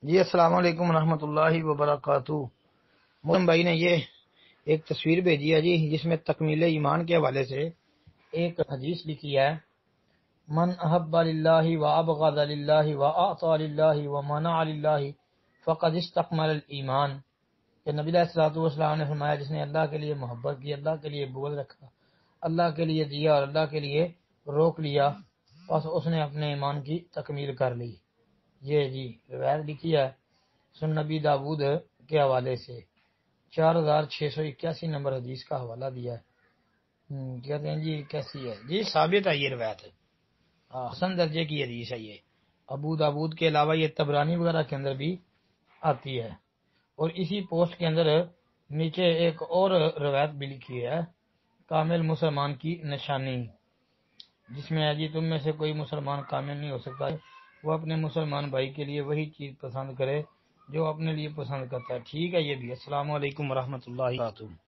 جی السلام علیکم ورحمۃ اللہ وبرکاتہ۔ محترم بھائی نے یہ ایک تصویر بھیجی ہے جی، جس میں تکمیل ایمان کے حوالے سے ایک حدیث لکھی ہے: من احب للہ و ابغض للہ و اعطى للہ و منع للہ فقد استکمل الایمان، کہ نبی علیہ الصلوۃ والسلام نے فرمایا جس نے اللہ کے لیے محبت کی، اللہ کے لیے بغض رکھا، اللہ کے لیے دیا اور اللہ کے لیے روک لیا، بس اس نے اپنے ایمان کی تکمیل کر لی۔ یہ جی روایت لکھی ہے سنن نبی داود کے حوالے سے، 4681 نمبر حدیث کا حوالہ دیا ہے۔ کہتے ہیں جی کیسی ہے جی؟ ثابت ہے یہ روایت، حسن درجے کی حدیث ہے یہ۔ ابو داود کے علاوہ یہ طبرانی وغیرہ کے اندر بھی آتی ہے۔ اور اسی پوسٹ کے اندر نیچے ایک اور روایت بھی لکھی ہے: کامل مسلمان کی نشانی، جس میں ہے جی تم میں سے کوئی مسلمان کامل نہیں ہو سکتا وہ اپنے مسلمان بھائی کے لیے وہی چیز پسند کرے جو اپنے لیے پسند کرتا ہے۔ ٹھیک ہے یہ بھی۔ السلام علیکم ورحمۃ اللہ وبرکاتہ۔